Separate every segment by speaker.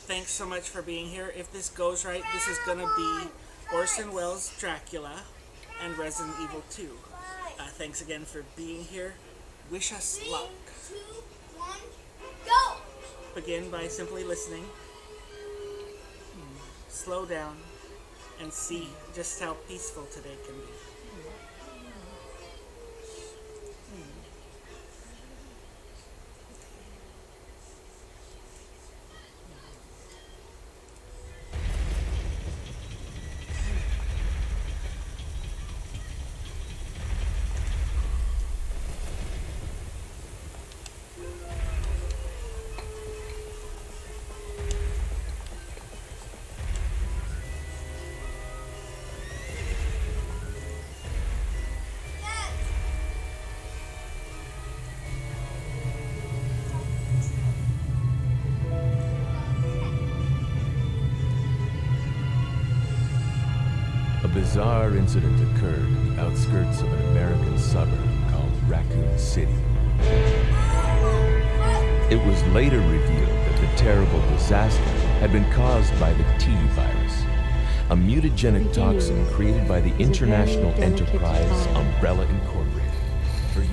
Speaker 1: Thanks so much for being here. If this goes right, this is gonna be Orson Welles' Dracula and Resident Evil 2. Thanks again for being here. Wish us luck.
Speaker 2: 3, 2, 1, go!
Speaker 1: Begin by simply listening. Slow down and see just how peaceful today can be.
Speaker 3: A bizarre incident occurred in the outskirts of an American suburb called Raccoon City. It was later revealed that the terrible disaster had been caused by the T virus, a mutagenic toxin created by the international enterprise Umbrella Incorporated.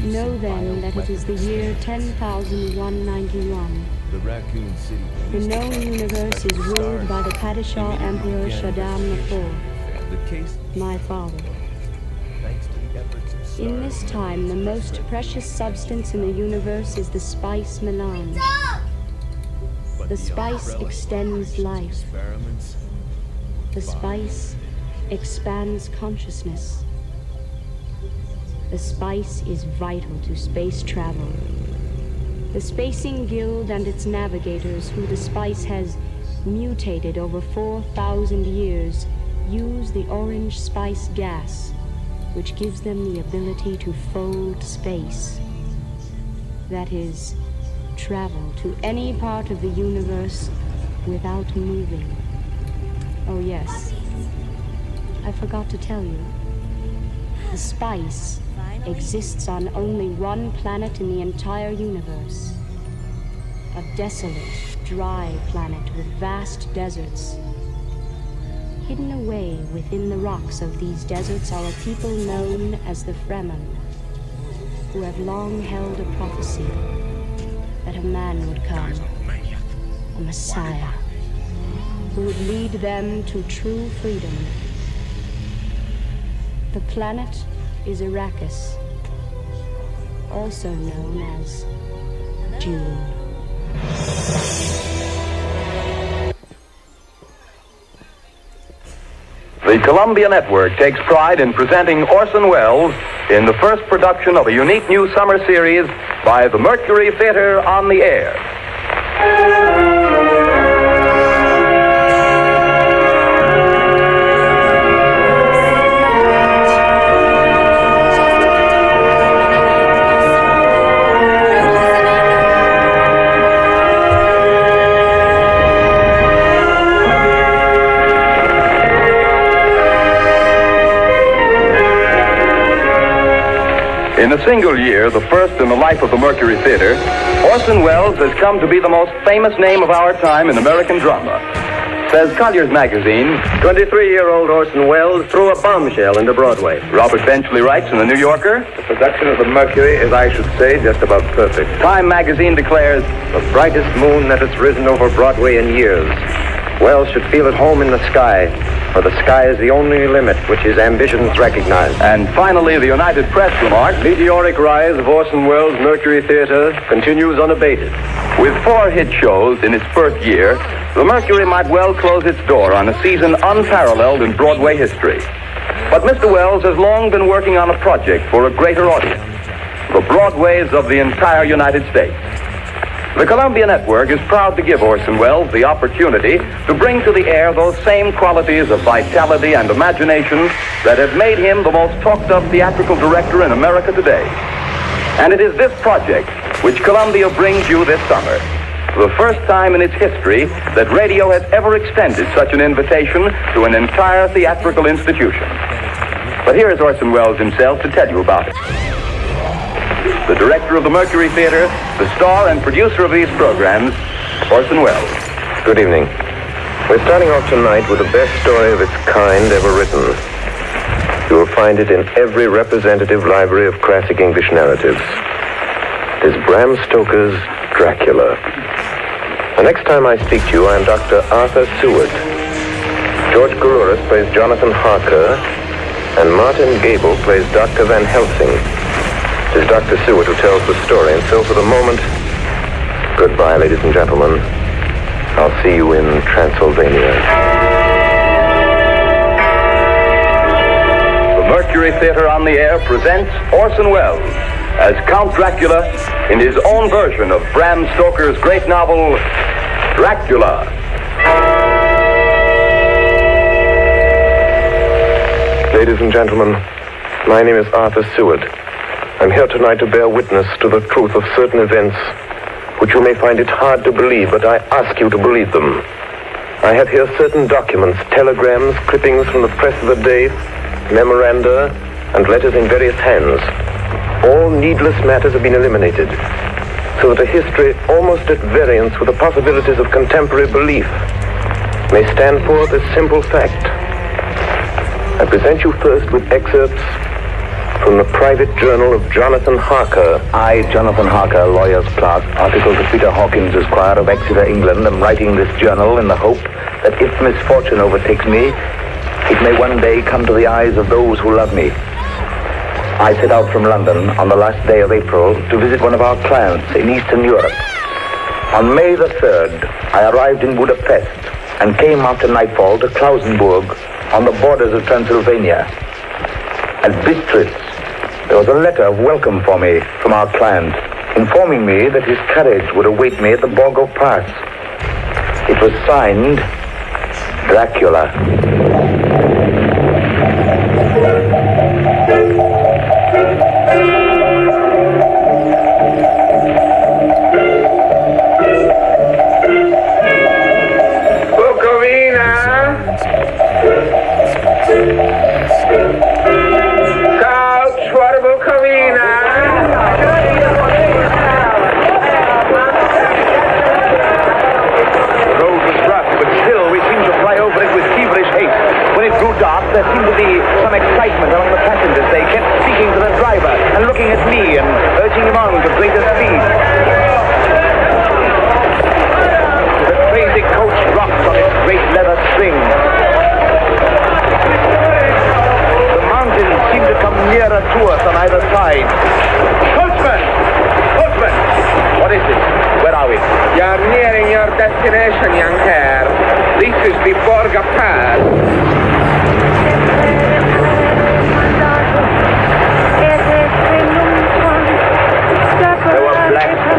Speaker 4: Know then that it is the year 10,191.
Speaker 3: The Raccoon City
Speaker 4: The known universe is ruled by the Padishah Emperor Shaddam IV, my father. In this time, the most precious substance in the universe is the spice melange. The spice extends life. The spice expands consciousness. The spice is vital to space travel. The Spacing Guild and its navigators, who the spice has mutated over 4,000 years, use the orange spice gas, which gives them the ability to fold space. That is, travel to any part of the universe without moving. Oh yes, I forgot to tell you. The spice exists on only one planet in the entire universe. A desolate, dry planet with vast deserts. Hidden away within the rocks of these deserts are a people known as the Fremen, who have long held a prophecy that a man would come, a Messiah, who would lead them to true freedom. The planet is Arrakis, also known as June.
Speaker 5: The Columbia Network takes pride in presenting Orson Welles in the first production of a unique new summer series by the Mercury Theatre on the Air. In a single year, the first in the life of the Mercury Theatre, Orson Welles has come to be the most famous name of our time in American drama. Says Collier's Magazine,
Speaker 6: 23-year-old Orson Welles threw a bombshell into Broadway.
Speaker 5: Robert Benchley writes in the New Yorker,
Speaker 6: The production of the Mercury is, I should say, just about perfect.
Speaker 5: Time Magazine declares,
Speaker 6: The brightest moon that has risen over Broadway in years. Welles should feel at home in the sky, for the sky is the only limit which his ambitions recognize.
Speaker 5: And finally, the United Press remarks,
Speaker 6: Meteoric rise of Orson Welles' Mercury Theatre continues unabated.
Speaker 5: with 4 hit shows in its first year, the Mercury might well close its door on a season unparalleled in Broadway history. But Mr. Welles has long been working on a project for a greater audience, the Broadways of the entire United States. The Columbia Network is proud to give Orson Welles the opportunity to bring to the air those same qualities of vitality and imagination that have made him the most talked-of theatrical director in America today. And it is this project which Columbia brings you this summer, the first time in its history that radio has ever extended such an invitation to an entire theatrical institution. But here is Orson Welles himself to tell you about it. The director of the Mercury Theatre, the star and producer of these programs, Orson Welles.
Speaker 6: Good evening. We're starting off tonight with the best story of its kind ever written. You will find it in every representative library of classic English narratives. It is Bram Stoker's Dracula. The next time I speak to you, I am Dr. Arthur Seward. George Garouras plays Jonathan Harker, and Martin Gable plays Dr. Van Helsing. It is Dr. Seward who tells the story, and so for the moment, goodbye, ladies and gentlemen. I'll see you in Transylvania.
Speaker 5: The Mercury Theatre on the Air presents Orson Welles as Count Dracula in his own version of Bram Stoker's great novel, Dracula.
Speaker 6: Ladies and gentlemen, my name is Arthur Seward. I'm here tonight to bear witness to the truth of certain events which you may find it hard to believe, but I ask you to believe them. I have here certain documents, telegrams, clippings from the press of the day, memoranda, and letters in various hands. All needless matters have been eliminated, so that a history almost at variance with the possibilities of contemporary belief may stand forth as simple fact. I present you first with excerpts from the private journal of Jonathan Harker.
Speaker 7: I, Jonathan Harker, lawyer's clerk, article to Peter Hawkins, Esquire of Exeter, England, am writing this journal in the hope that if misfortune overtakes me, it may one day come to the eyes of those who love me. I set out from London on the last day of April to visit one of our clients in Eastern Europe. On May the 3rd, I arrived in Budapest and came after nightfall to Klausenburg on the borders of Transylvania. At Bistritz, there was a letter of welcome for me from our client, informing me that his carriage would await me at the Borgo Pass. It was signed, Dracula. There seemed to be some excitement among the passengers. They kept speaking to the driver and looking at me and urging him on to greater speed. The crazy coach rocked on its great leather string. The mountains seemed to come nearer to us on either side. Coachman! Coachman! What is it? Where are we?
Speaker 8: You're nearing your destination, young hare. This is the Borgo Pass.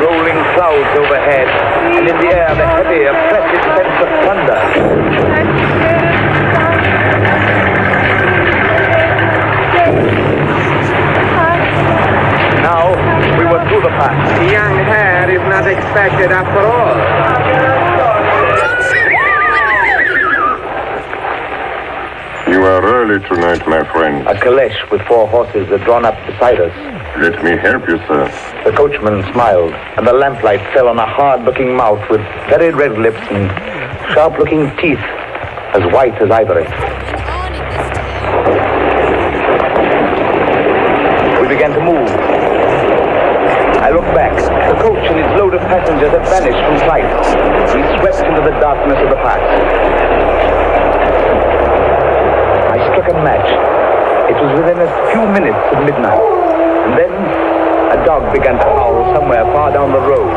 Speaker 7: Rolling clouds overhead, and in the air the heavy, oppressive sense of thunder. Now we were through the pass.
Speaker 8: The young hare is not expected after all.
Speaker 9: You are early tonight, my friend.
Speaker 7: A caleche with 4 horses had drawn up beside us.
Speaker 9: Let me help you, sir.
Speaker 7: The coachman smiled, and the lamplight fell on a hard-looking mouth with very red lips and sharp-looking teeth as white as ivory. We began to move. I looked back. The coach and its load of passengers had vanished from sight. We swept into the darkness of the pass. I struck a match. It was within a few minutes of midnight. And then a dog began to howl somewhere far down the road.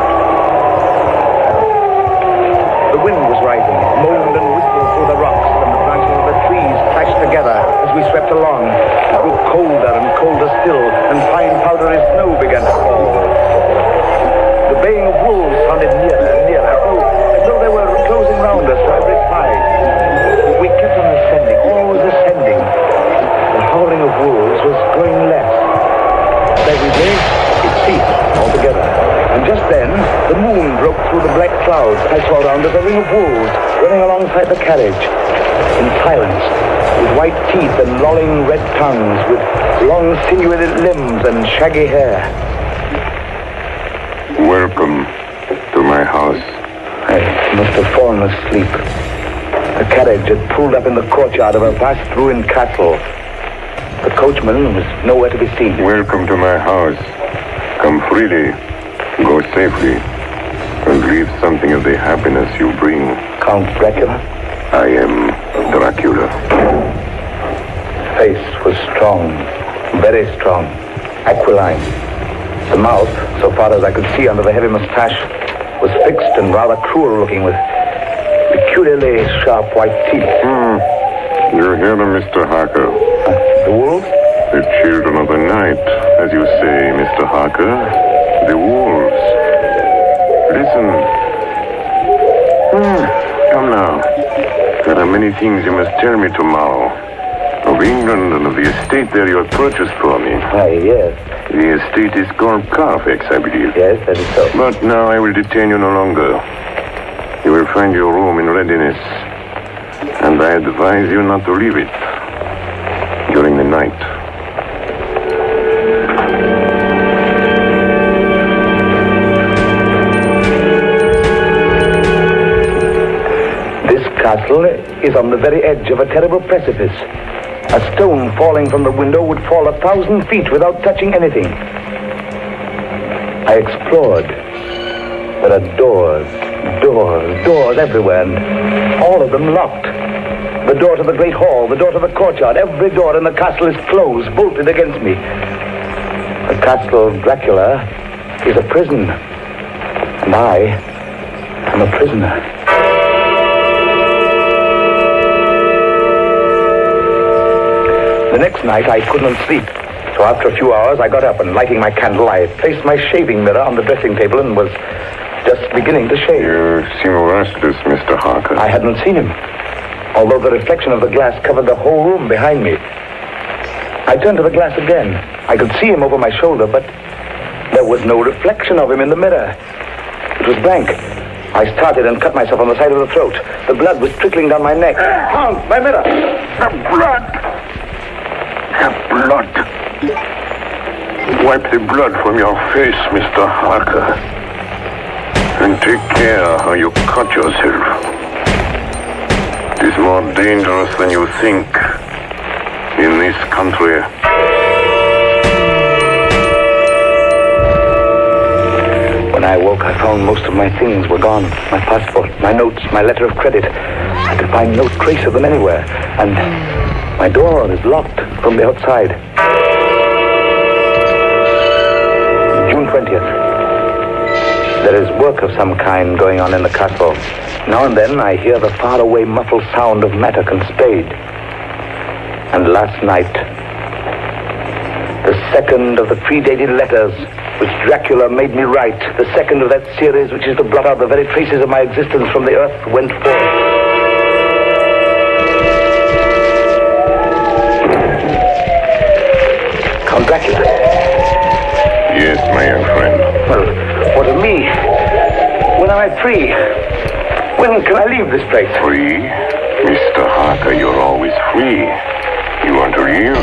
Speaker 7: The wind was rising, moaned and whistled through the rocks, and the branches of the trees clashed together as we swept along. It grew colder and colder still, and fine powdery snow began to fall. The baying of wolves sounded nearer and nearer, as though they were closing round us from every side. We kept on ascending, always ascending. The howling of wolves was growing less. Every day, it ceased altogether. And just then, the moon broke through the black clouds. I saw around us a ring of wolves running alongside the carriage, in silence, with white teeth and lolling red tongues, with long sinewy limbs and shaggy hair.
Speaker 9: Welcome to my house.
Speaker 7: Hey. She must have fallen asleep. The carriage had pulled up in the courtyard of a vast ruined castle. The coachman was nowhere to be seen.
Speaker 9: Welcome to my house. Come freely, go safely, and leave something of the happiness you bring.
Speaker 7: Count Dracula?
Speaker 9: I am Dracula.
Speaker 7: Face was strong, very strong, aquiline. The mouth, so far as I could see under the heavy mustache, was fixed and rather cruel looking, with peculiarly sharp white teeth.
Speaker 9: You're here, Mr. Harker.
Speaker 7: The wolves?
Speaker 9: The children of the night, as you say, Mr. Harker. The wolves. Listen. Come now. There are many things you must tell me tomorrow. Of England and of the estate there you have purchased for me.
Speaker 7: Yes.
Speaker 9: The estate is called Carfax, I believe.
Speaker 7: Yes, that is so.
Speaker 9: But now I will detain you no longer. You will find your room in readiness. And I advise you not to leave it during the night.
Speaker 7: This castle is on the very edge of a terrible precipice. A stone falling from the window would fall 1,000 feet without touching anything. I explored. There are doors everywhere, and all of them locked. The door to the great hall, the door to the courtyard, every door in the castle is closed, bolted against me. The castle of Dracula is a prison, and I am a prisoner. The next night I couldn't sleep, so after a few hours I got up and, lighting my candle, I placed my shaving mirror on the dressing table and was just beginning to shave.
Speaker 9: You seem restless, Mr. Harker.
Speaker 7: I hadn't seen him, although the reflection of the glass covered the whole room behind me. I turned to the glass again. I could see him over my shoulder, but there was no reflection of him in the mirror. It was blank. I started and cut myself on the side of the throat. The blood was trickling down my neck. Count, my mirror!
Speaker 9: The blood! The blood! Wipe the blood from your face, Mr. Harker. And take care how you cut yourself. It is more dangerous than you think in this country.
Speaker 7: When I woke, I found most of my things were gone. My passport, my notes, my letter of credit. I could find no trace of them anywhere. And my door is locked from the outside. June 20th. There is work of some kind going on in the castle. Now and then I hear the faraway muffled sound of mattock and spade. And last night, the second of the predated letters which Dracula made me write, the second of that series which is to blot out the very traces of my existence from the earth, went forth. Count Dracula.
Speaker 9: Yes, my young friend.
Speaker 7: Well, what of me? When am I free? When can I leave this place?
Speaker 9: Free? Mr. Harker, you're always free. You want to leave?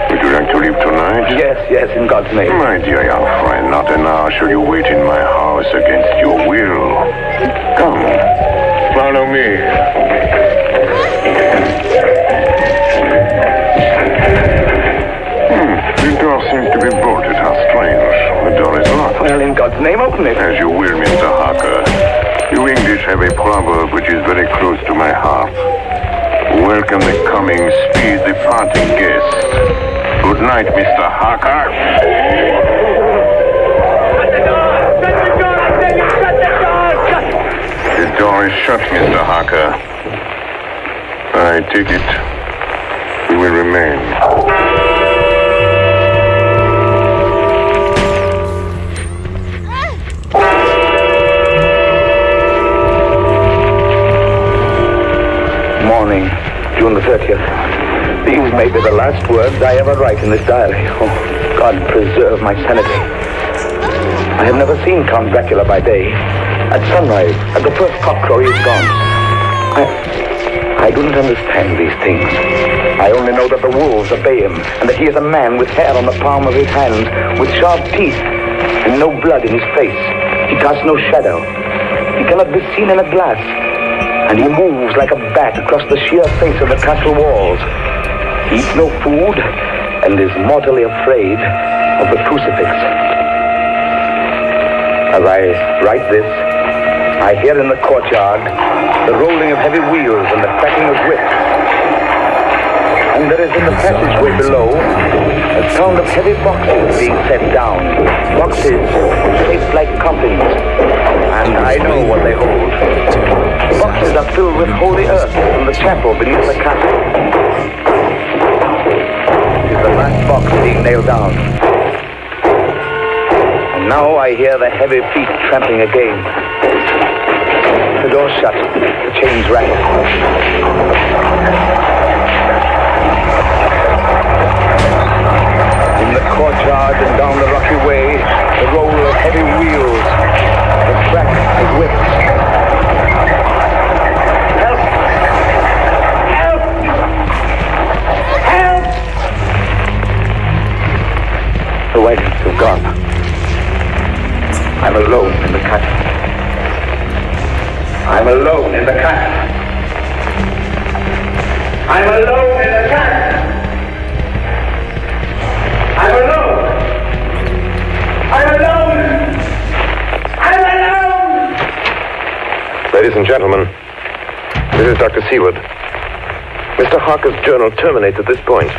Speaker 9: Would you like to leave tonight?
Speaker 7: Yes, in God's name.
Speaker 9: My dear young friend, not an hour shall you wait in my house against your will. Come, follow me. The door seems to be bolted. How strange. The door is locked.
Speaker 7: Well, in God's name, open it.
Speaker 9: As you will, Mr. Harker. You English have a proverb which is very close to my heart. Welcome the coming, speed the parting guest. Good night, Mr. Harker.
Speaker 8: Shut the door! Shut the door! I tell you, shut the door! Shut!
Speaker 9: The door is shut, Mr. Harker. I take it you will remain.
Speaker 7: Morning, June the 30th. These may be the last words I ever write in this diary. Oh, God preserve my sanity. I have never seen Count Dracula by day. At sunrise, at the first cockcrow, he is gone. I do not understand these things. I only know that the wolves obey him, and that he is a man with hair on the palm of his hand, with sharp teeth, and no blood in his face. He casts no shadow. He cannot be seen in a glass. And he moves like a bat across the sheer face of the castle walls. He eats no food and is mortally afraid of the crucifix. As I write this, I hear in the courtyard the rolling of heavy wheels and the cracking of whips. And there is in the passageway below the sound of heavy boxes being set down. Boxes shaped like coffins. And I know what they hold. The boxes are filled with holy earth from the chapel beneath the castle. It is the last box being nailed down. And now I hear the heavy feet tramping again. The door's shut. The chains rattle. In the courtyard and down the rocky way, the roll of heavy wheels, the crack of whips. Help! Help! Help! The wagons have gone. I'm alone in the castle. I'm alone in the castle. I'm alone in the castle. I'm alone. I'm alone. I'm alone.
Speaker 6: Ladies and gentlemen, this is Dr. Seward. Mr. Harker's journal terminates at this point.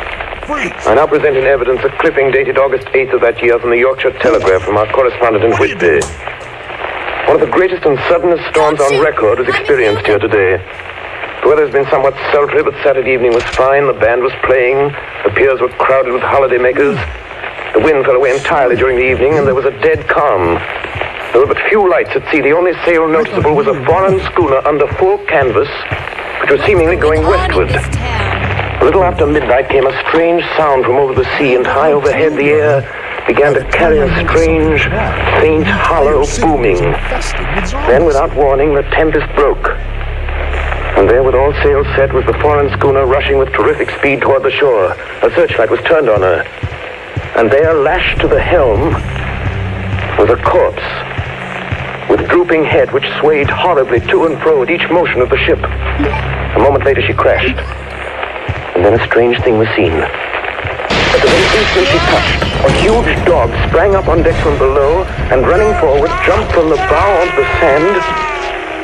Speaker 6: I now present in evidence a clipping dated August 8th of that year from the Yorkshire Telegraph from our correspondent in Whitby. One of the greatest and suddenest storms on record was experienced here today. The weather has been somewhat sultry, but Saturday evening was fine. The band was playing. The piers were crowded with holidaymakers. The wind fell away entirely during the evening, and there was a dead calm. There were but few lights at sea. The only sail noticeable was a foreign schooner under full canvas, which was seemingly going westward. A little after midnight came a strange sound from over the sea, and high overhead the air began to carry a strange, faint, hollow booming. Then, without warning, the tempest broke. And there, with all sails set, was the foreign schooner rushing with terrific speed toward the shore. A searchlight was turned on her. And there, lashed to the helm, was a corpse, with drooping head which swayed horribly to and fro at each motion of the ship. A moment later, she crashed. And then a strange thing was seen. At the very instant she touched, a huge dog sprang up on deck from below and, running forward, jumped from the bow onto the sand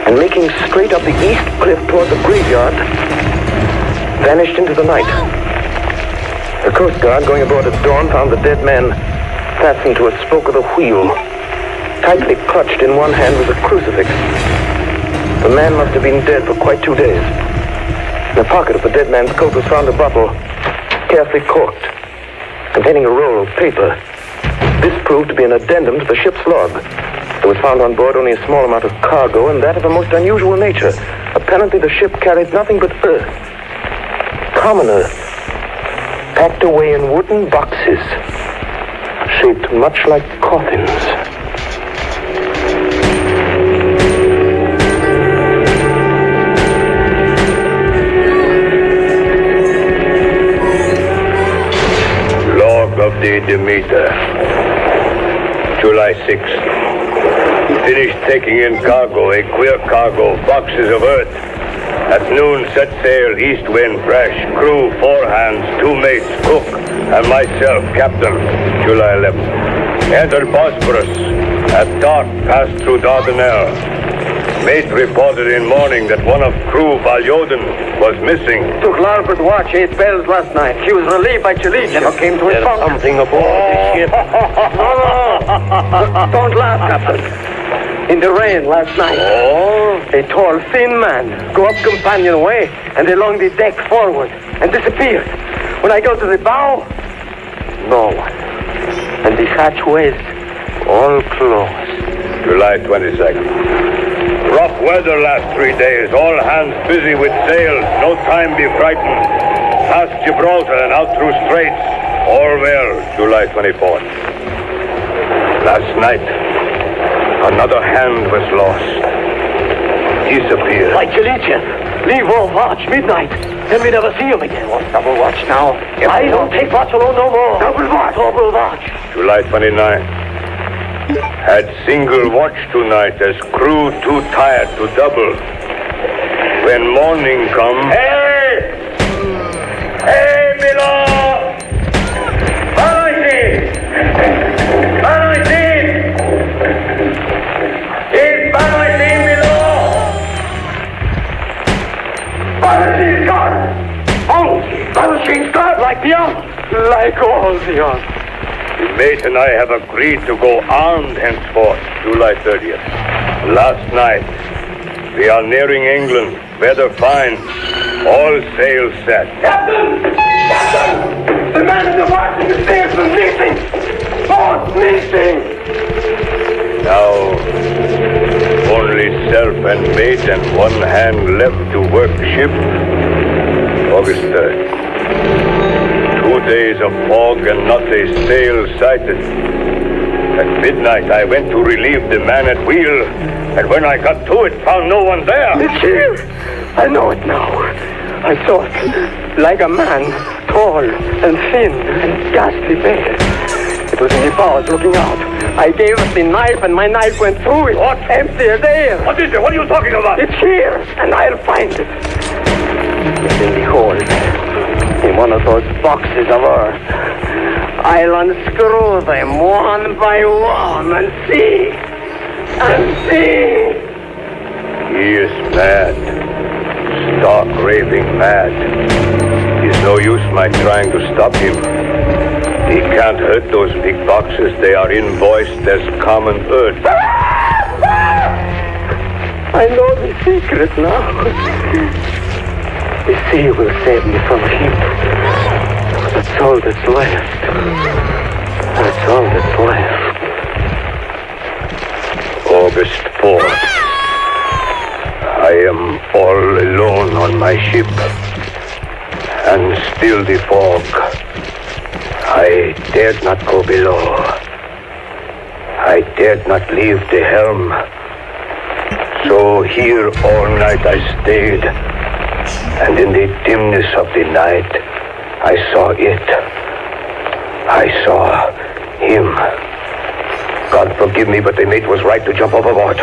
Speaker 6: and, making straight up the east cliff toward the graveyard, vanished into the night. The Coast Guard, going aboard at dawn, found the dead man fastened to a spoke of the wheel. Tightly clutched in one hand was a crucifix. The man must have been dead for quite 2 days. In the pocket of the dead man's coat was found a bottle, carefully corked, containing a roll of paper. This proved to be an addendum to the ship's log. There was found on board only a small amount of cargo, and that of a most unusual nature. Apparently the ship carried nothing but earth. Common earth, packed away in wooden boxes, shaped much like coffins.
Speaker 9: Of the Demeter, July 6th. Finished taking in cargo, a queer cargo, boxes of earth. At noon, set sail, east wind fresh. Crew, 4 hands, 2 mates, cook, and myself, captain, July 11th. Entered Bosporus. At dark, passed through Dardanelles. Mate reported in morning that one of crew, Valjoden, was missing.
Speaker 8: Took larboard watch 8 bells last night. She was relieved by Chile. Never came to a bunk.
Speaker 9: Something aboard the ship.
Speaker 8: No. Don't laugh, Captain. In the rain last night.
Speaker 9: Oh?
Speaker 8: A tall, thin man go up companionway and along the deck forward and disappeared. When I go to the bow, no one. And the hatchways all closed.
Speaker 9: July 22nd. Rough weather last 3 days. All hands busy with sails. No time be frightened. Past Gibraltar and out through straits. All well. July 24th. Last night, another hand was lost. Disappeared.
Speaker 8: Like Chilichian. Leave all watch midnight. Then we never see him again. What's double watch now? I don't take watch alone no more. Double watch. Double watch.
Speaker 9: July 29th. Had single watch tonight as crew too tired to double. When morning come... Hey! Hey, Milo! Banoiti! Banoiti! Is Banoiti, Milo? Banoiti's gone! Oh! Banoiti's gone! Like the others! Like all the others. The mate and I have agreed to go armed henceforth, July 30th. Last night, we are nearing England. Weather fine. All sails set.
Speaker 8: Captain! Captain! The man in the Washington stairs was missing! Oh, missing!
Speaker 9: Now, only self and mate and one hand left to work ship. August 3rd. 2 days of fog and not a sail sighted. At midnight, I went to relieve the man at wheel, and when I got to it, found no one there.
Speaker 8: It's here! I know it now. I saw it. Like a man, tall and thin and ghastly pale. It was in the bows looking out. I gave it the knife and my knife went through it.
Speaker 9: What?
Speaker 8: Empty as air.
Speaker 9: What is it? What are you talking about?
Speaker 8: It's here, and I'll find it. It's in the hold. In one of those boxes of earth. I'll unscrew them one by one and see. And see.
Speaker 9: He is mad. Stark raving mad. It's no use my trying to stop him. He can't hurt those big boxes. They are invoiced as common earth.
Speaker 8: I know the secret now. The sea will save me from him. That's all that's left. That's all that's left.
Speaker 9: August 4th. I am all alone on my ship. And still the fog. I dared not go below. I dared not leave the helm. So here all night I stayed. And in the dimness of the night, I saw it. I saw him. God forgive me, but the mate was right to jump overboard.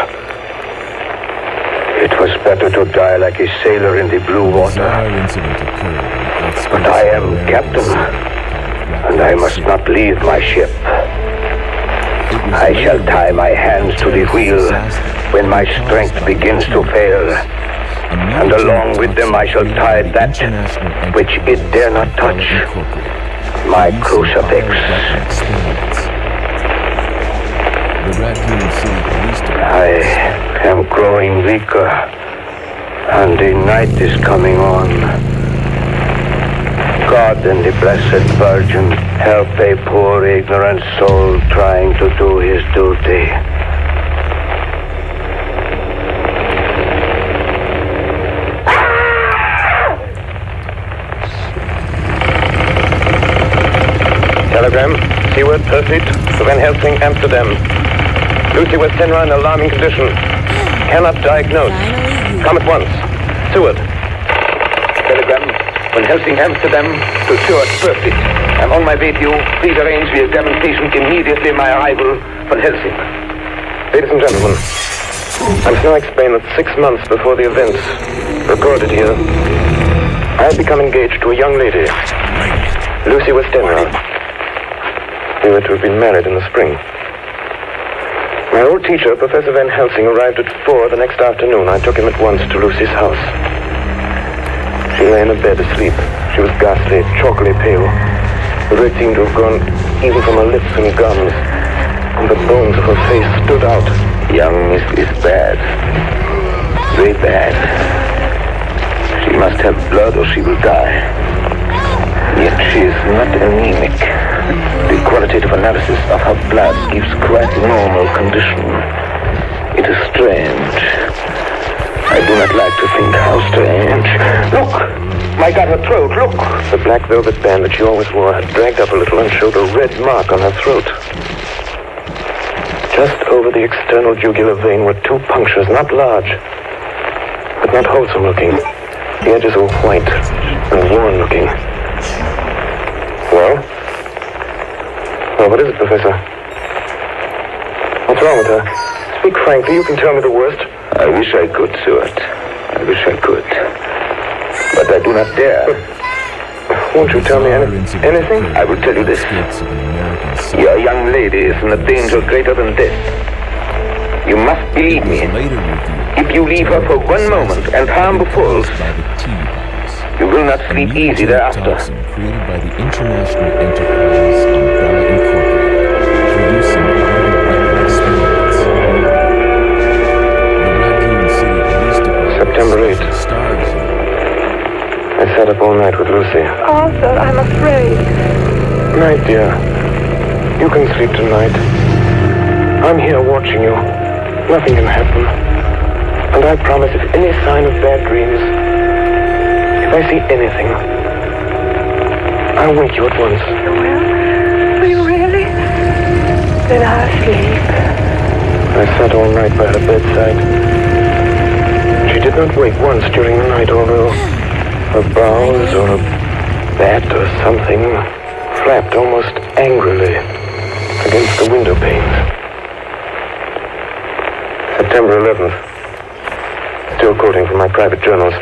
Speaker 9: It was better to die like a sailor in the blue water. But I am captain, and I must not leave my ship. I shall tie my hands to the wheel when my strength begins to fail. And along with them I shall tie that which it dare not touch, my crucifix. I am growing weaker, and the night is coming on. God and the Blessed Virgin help a poor ignorant soul trying to do his duty.
Speaker 6: Telegram, Seaward, Pursuit, to Van Helsing, Amsterdam. Lucy West Senra in alarming condition. Cannot diagnose. Come at once. Seward. Telegram, Van Helsing, Amsterdam, to Stuart, Pursuit. I'm on my way to you. Please arrange the examination immediately my arrival, Van Helsing. Ladies and gentlemen, I must now explain that 6 months before the events recorded here, I had become engaged to a young lady, Lucy West Senra. We were to have been married in the spring. My old teacher, Professor Van Helsing, arrived at 4 the next afternoon. I took him at once to Lucy's house. She lay in a bed asleep. She was ghastly, chalkily pale. The red seemed to have gone even from her lips and gums, and the bones of her face stood out.
Speaker 9: Young is bad. Very bad. She must have blood or she will die. Yet she is not anemic. The qualitative analysis of her blood gives quite normal condition. It is strange. I do not like to think how strange. Look! My God, her throat, look!
Speaker 6: The black velvet band that she always wore had dragged up a little and showed a red mark on her throat. Just over the external jugular vein were 2 punctures, not large, but not wholesome looking. The edges were white and worn looking. Well, what is it, Professor? What's wrong with her? Speak frankly, you can tell me the worst.
Speaker 8: I wish I could, Stuart. I wish I could. But I do not dare.
Speaker 6: Won't you tell me anything?
Speaker 8: I will tell you this. Your young lady is in a danger greater than death. You must believe me. If you leave her for one moment and harm befalls, you will not sleep easy thereafter.
Speaker 3: Created by the international enterprise Umbrella Incorporated, producing violent experiments. The Raccoon City Police Department
Speaker 6: September 8th.
Speaker 3: stars in
Speaker 6: I sat up all night with Lucy.
Speaker 10: Arthur, I'm afraid.
Speaker 6: Night, dear. You can sleep tonight. I'm here watching you. Nothing can happen. And I promise if any sign of bad dreams, if I see anything, I'll wake you at once.
Speaker 10: Will you really? Then I'll sleep.
Speaker 6: I sat all night by her bedside. She did not wake once during the night, although her brows or a bat or something flapped almost angrily against the window panes. September 11th. Still quoting from my private journals.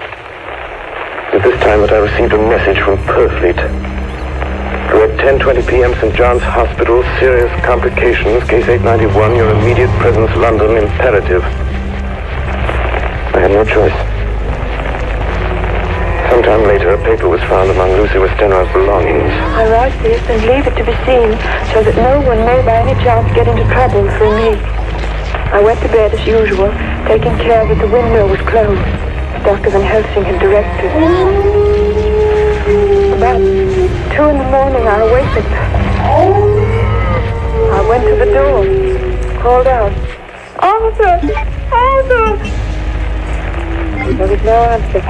Speaker 6: At this time that I received a message from Purfleet. At 10:20 p.m. St. John's Hospital, serious complications, case 891, your immediate presence, London, imperative. I had no choice. Sometime later, a paper was found among Lucy Westenra's belongings.
Speaker 10: I write this and leave it to be seen so that no one may by any chance get into trouble through me. I went to bed as usual, taking care that the window was closed, as Dr. Van Helsing had directed. About 2 in the morning, I awakened. I went to the door, called out, "Arthur! Arthur!" There was no answer.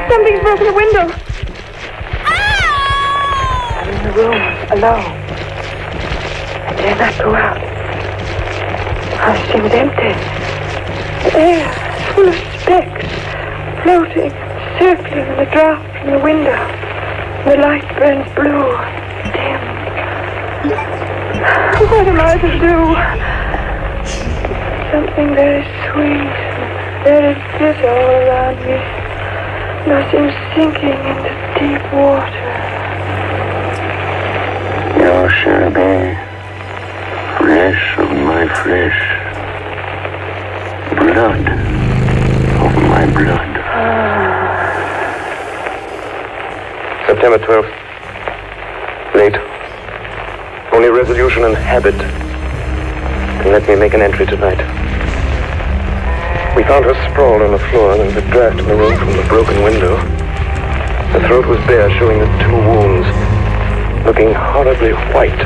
Speaker 10: Something's broken the window. I'm in the room, alone. I dare not go out. The house seemed empty. The air full of specks, floating, circling in the draught from the window. The light burns blue, dim. What am I to do? Something very sweet, very bitter all around me. And I seem sinking into deep water.
Speaker 9: You shall be flesh of my flesh, blood of my blood.
Speaker 6: September 12th. Late. Only resolution and habit can let me make an entry tonight. We found her sprawled on the floor and been dragged in the room from the broken window. The throat was bare, showing the 2 wounds, looking horribly white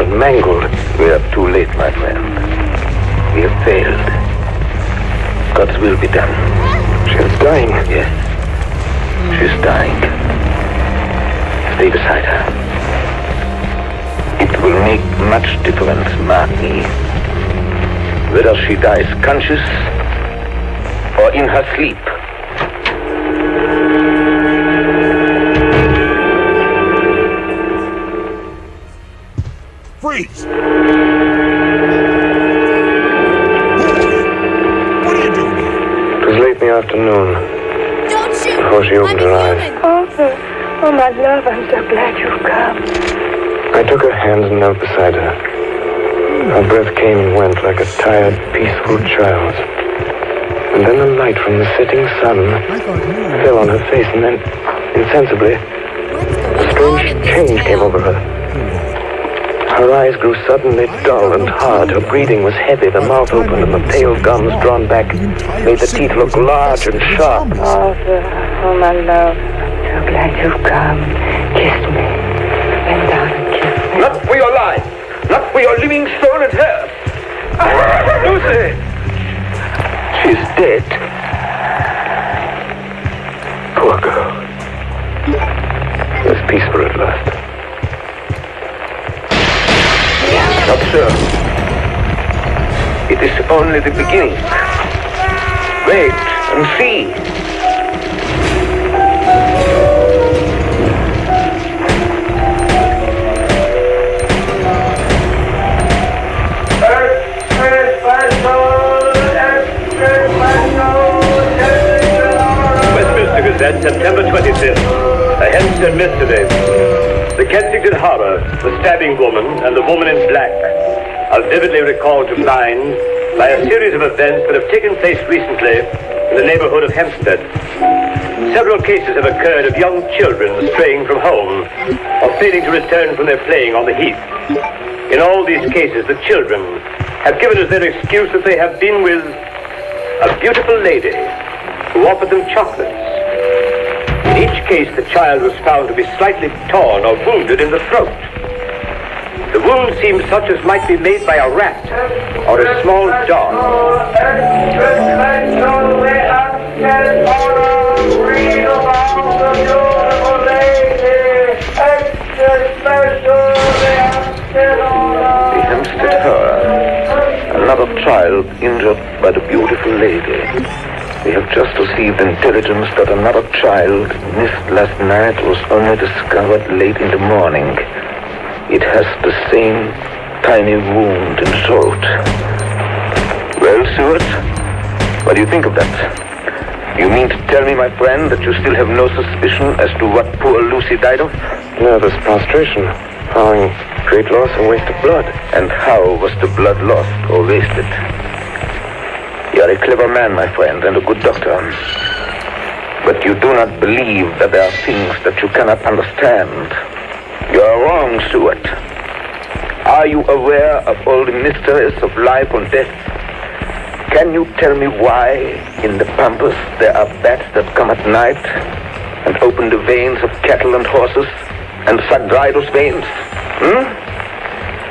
Speaker 6: and mangled.
Speaker 8: We are too late, my friend. We have failed. God's will be done.
Speaker 6: She is dying.
Speaker 8: Yes. She's dying. Stay beside her. It will make much difference, mark me, whether she dies conscious or in her sleep.
Speaker 11: Freeze! What are you doing here?
Speaker 6: It was late in the afternoon
Speaker 2: Don't shoot!
Speaker 6: before she opened her eyes.
Speaker 10: Arthur, oh my love, I'm so glad you've come.
Speaker 6: I took her hands and knelt beside her. Her breath came and went like a tired, peaceful child's. And then the light from the setting sun fell on her face, and then, insensibly, a strange change came over her. Her eyes grew suddenly dull and hard. Her breathing was heavy, the mouth opened, and the pale gums drawn back made the teeth look large and sharp.
Speaker 10: Arthur, oh my love, I'm so glad you've come. Kiss me. Bend down and kiss me.
Speaker 8: Not for your life, not for your living soul and hers. Lucy! She's dead.
Speaker 6: Poor girl. There's peace for her at last.
Speaker 8: Not sir. It is only the beginning. Wait and see.
Speaker 11: September 25th, a Hempstead mystery. The Kensington Horror, the stabbing woman, and the woman in black are vividly recalled to mind by a series of events that have taken place recently in the neighborhood of Hempstead. Several cases have occurred of young children straying from home or failing to return from their playing on the heath. In all these cases, the children have given as their excuse that they have been with a beautiful lady who offered them chocolates. In each case, the child was found to be slightly torn or wounded in the throat. The wound seemed such as might be made by a rat or a small dog.
Speaker 6: The Hempstead Horror. Another child injured by the beautiful lady. We have just received intelligence that another child missed last night was only discovered late in the morning. It has the same tiny wound in the throat. Well, Stuart, what do you think of that? You mean to tell me, my friend, that you still have no suspicion as to what poor Lucy died of?
Speaker 12: Nervous prostration, following great loss and waste of blood.
Speaker 6: And how was the blood lost or wasted? You are a clever man, my friend, and a good doctor. But you do not believe that there are things that you cannot understand. You are wrong, Stuart. Are you aware of all the mysteries of life and death? Can you tell me why in the pampas there are bats that come at night and open the veins of cattle and horses and suck dry those veins?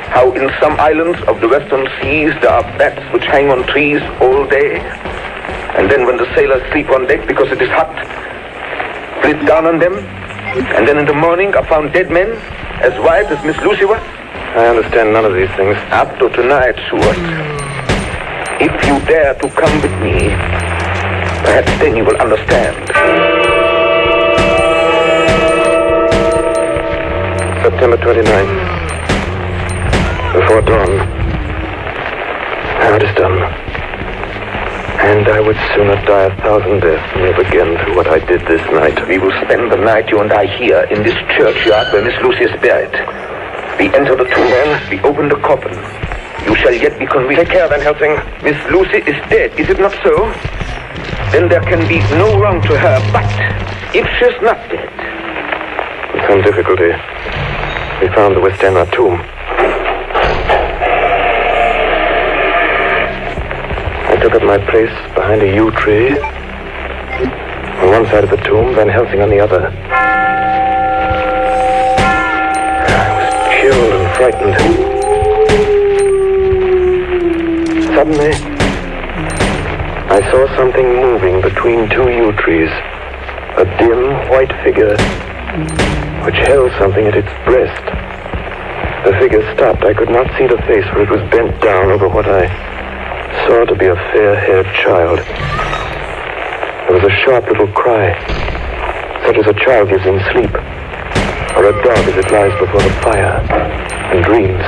Speaker 6: How in some islands of the western seas there are bats which hang on trees all day, and then when the sailors sleep on deck because it is hot, flit down on them, and then in the morning are found dead men, as white as Miss Lucy was?
Speaker 12: I understand none of these things.
Speaker 6: Up to tonight, Stuart. If you dare to come with me, perhaps then you will understand.
Speaker 12: September 29th. Before dawn. Now it is done. And I would sooner die 1,000 deaths than live again through what I did this night.
Speaker 6: We will spend the night, you and I, here in this churchyard where Miss Lucy is buried. We enter the tomb, then we open the coffin. You shall yet be convinced.
Speaker 12: Take care, Van Helsing.
Speaker 6: Miss Lucy is dead, is it not so? Then there can be no wrong to her, but if she's not dead...
Speaker 12: With some difficulty, we found the West End tomb. I took up my place behind a yew tree. On one side of the tomb, Van Helsing on the other. I was chilled and frightened. Suddenly, I saw something moving between two yew trees. A dim, white figure which held something at its breast. The figure stopped. I could not see the face, for it was bent down over what I saw to be a fair-haired child. There was a sharp little cry, such as a child gives in sleep, or a dog as it lies before the fire and dreams.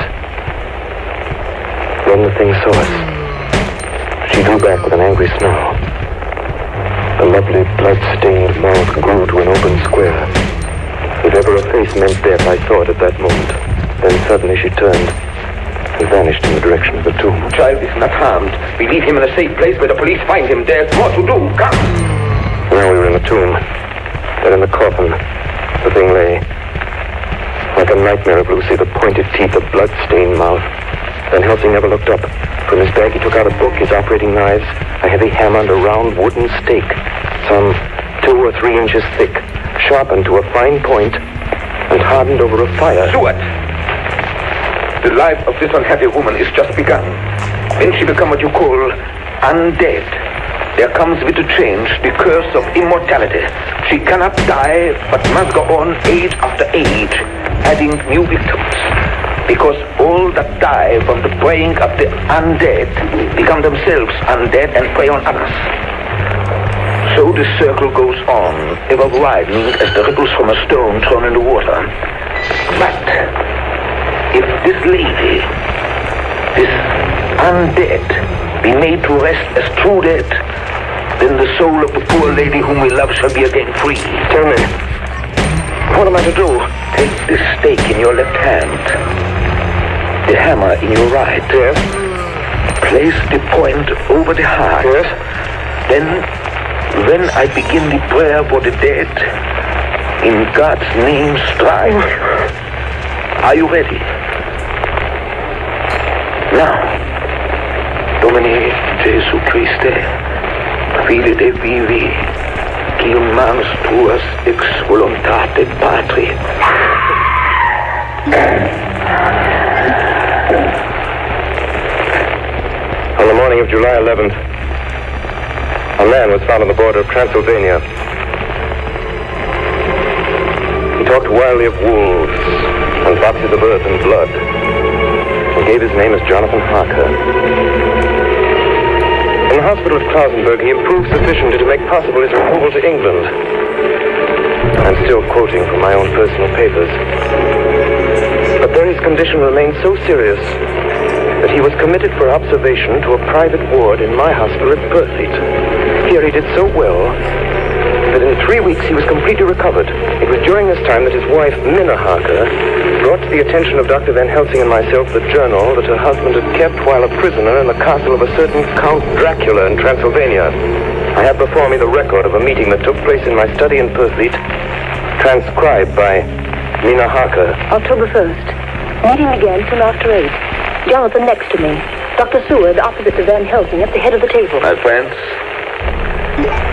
Speaker 12: Then the thing saw us. She drew back with an angry snarl. The lovely blood-stained mouth grew to an open square. If ever a face meant death, I saw it at that moment. Then suddenly she turned and vanished in the direction of the tomb.
Speaker 6: The child is not harmed. We leave him in a safe place where the police find him. There's more to do. Come!
Speaker 12: Now we were in the tomb. Then in the coffin, the thing lay. Like a nightmare of Lucy, the pointed teeth, the blood-stained mouth. Van Helsing never looked up. From his bag he took out a book, his operating knives, a heavy hammer, and a round wooden stake, some 2 or 3 inches thick, sharpened to a fine point, and hardened over a fire.
Speaker 6: Stuart! The life of this unhappy woman is just begun. When she become what you call undead, there comes with the change the curse of immortality. She cannot die, but must go on age after age, adding new victims. Because all that die from the preying of the undead become themselves undead and prey on others. So the circle goes on, ever widening as the ripples from a stone thrown in the water. But if this lady, this undead, be made to rest as true dead,
Speaker 12: then the soul of the poor lady whom we love shall be again free.
Speaker 6: Tell me, what am I to do?
Speaker 12: Take this stake in your left hand, the hammer in your right.
Speaker 6: Yes.
Speaker 12: Place the point over the heart.
Speaker 6: Yes.
Speaker 12: Then, when I begin the prayer for the dead, in God's name strike. Are you ready? Now, Domine Jesu Christe, Fili de vivi, qui manus tuas ex voluntate Patri.
Speaker 6: On the morning of July 11th, a man was found on the border of Transylvania. He talked wildly of wolves and boxes of earth and blood, and gave his name as Jonathan Harker. In the hospital of Klausenberg, he improved sufficiently to make possible his removal to England. I'm still quoting from my own personal papers. But there his condition remained so serious that he was committed for observation to a private ward in my hospital at Purfleet. Here he did so well that in 3 weeks he was completely recovered. It was during this time that his wife, Minna Harker, brought to the attention of Dr. Van Helsing and myself the journal that her husband had kept while a prisoner in the castle of a certain Count Dracula in Transylvania. I have before me the record of a meeting that took place in my study in Purfleet, transcribed by Minna Harker.
Speaker 10: October 1st. Meeting began soon after 8. Jonathan next to me. Dr. Seward opposite to Van Helsing at the head of the table.
Speaker 12: My friends,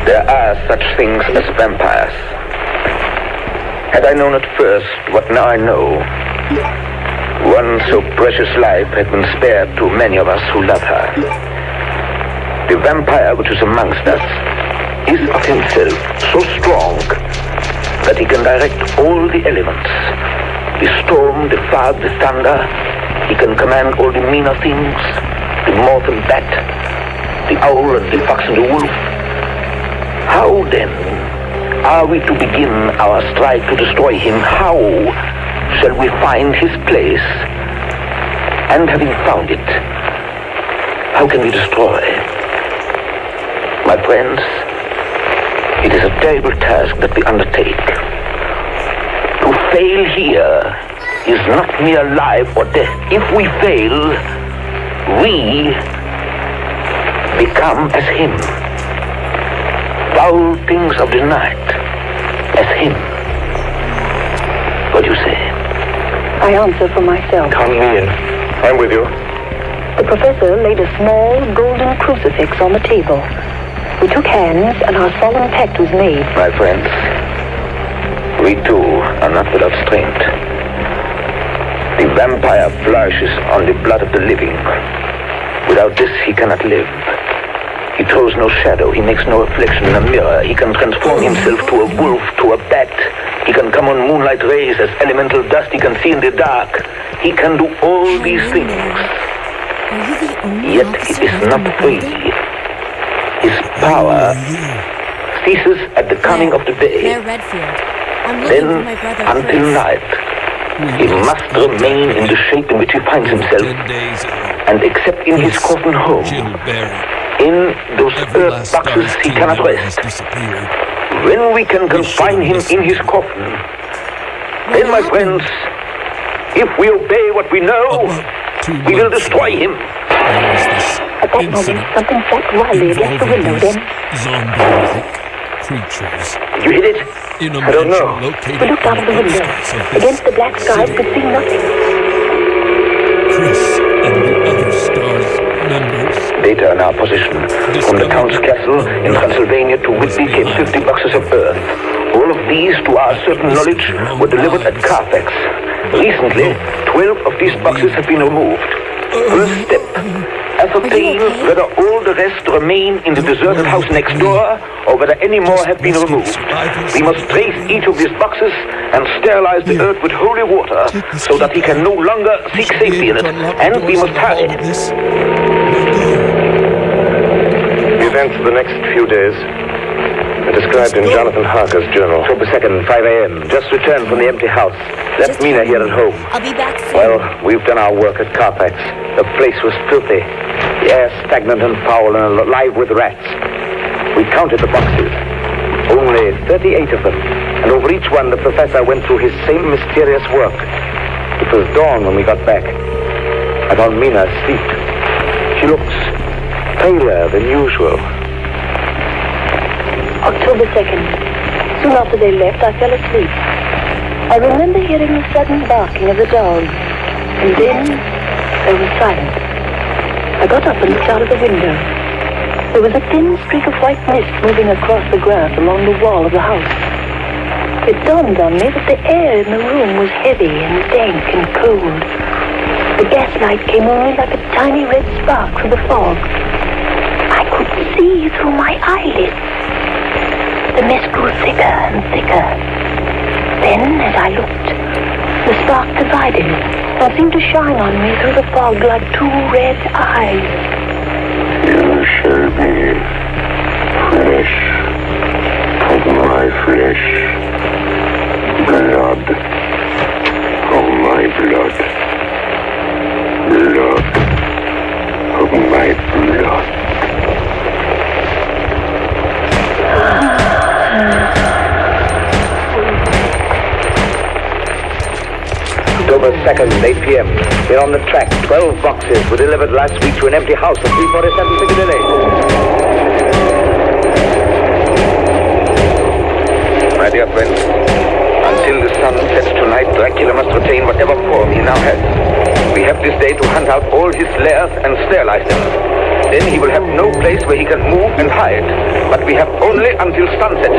Speaker 12: there are such things as vampires. Had I known at first what now I know, one so precious life had been spared to many of us who love her. The vampire which is amongst us is of himself so strong that he can direct all the elements. The storm, the fog, the thunder. He can command all the meaner things, the moth and bat, the owl and the fox and the wolf. How then are we to begin our strike to destroy him? How shall we find his place? And having found it, how can we destroy? My friends, it is a terrible task that we undertake. To fail here is not mere life or death. If we fail, we become as him. Foul things of the night, as him. What do you say?
Speaker 10: I answer for myself.
Speaker 6: Count me in. I'm with you.
Speaker 10: The professor laid a small golden crucifix on the table. We took hands and our solemn pact was made.
Speaker 12: My friends, we too are not without strength. The vampire flourishes on the blood of the living. Without this, he cannot live. He throws no shadow. He makes no reflection in a mirror. He can transform himself to a wolf, to a bat. He can come on moonlight rays as elemental dust. He can see in the dark. He can do all these things. Yet he is not free. His power ceases at the coming of the day. Then, until night, he must remain in the shape in which he finds himself, and except in his coffin home, in those earth boxes he cannot rest. When we can confine him in his coffin, then, my friends, if we obey what we know, we will destroy him.
Speaker 10: At that moment, something flapped wildly against the window, then...
Speaker 13: creatures.
Speaker 12: Did you hit it?
Speaker 6: I don't know.
Speaker 10: We looked out of the window. Against the black skies, could see nothing.
Speaker 13: Chris and the other stars members.
Speaker 12: Data in our position. From the Count's castle in Transylvania to Whitby came 50 boxes of earth. All of these, to our certain knowledge, were delivered at Carfax. Recently, 12 of these boxes have been removed. First step, ascertain whether all the rest remain in the deserted house next door, or whether any more have been removed. We must trace each of these boxes and sterilize the earth with holy water, so that he can no longer seek safety in it. And we must hurry.
Speaker 6: The events of the next few days are described in Jonathan Harker's journal.
Speaker 7: October 2nd, 5 a.m. Just returned from the empty house. Left Mina here at home.
Speaker 2: I'll be back soon.
Speaker 7: Well, we've done our work at Carfax. The place was filthy. The air stagnant and foul and alive with rats. We counted the boxes. Only 38 of them. And over each one, the professor went through his same mysterious work. It was dawn when we got back. I found Mina asleep. She looked paler than usual.
Speaker 10: October 2nd. Soon after they left, I fell asleep. I remember hearing the sudden barking of the dog. And then there was silence. I got up and looked out of the window. There was a thin streak of white mist moving across the grass along the wall of the house. It dawned on me that the air in the room was heavy and dank and cold. The gaslight came only like a tiny red spark through the fog. I could see through my eyelids. The mist grew thicker and thicker. Then, as I looked, the spark divided and seemed to shine on me through the fog like two red eyes.
Speaker 9: You shall be flesh of my flesh, blood of my blood, blood of my blood.
Speaker 7: October 2nd, 8 p.m. We're on the track. 12 boxes were delivered last week to an empty house at 347 Piccadilly. My dear friends, until the sun sets tonight, Dracula must retain whatever form he now has. We have this day to hunt out all his lairs and sterilize them. Then he will have no place where he can move and hide. But we have only until sunset.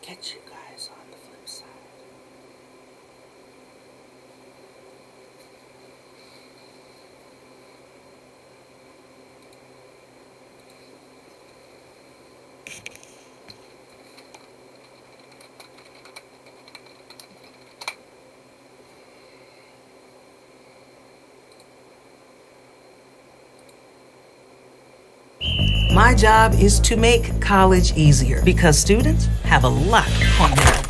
Speaker 1: Catch you guys on the flip side.
Speaker 14: My job is to make college easier because students have a lot on their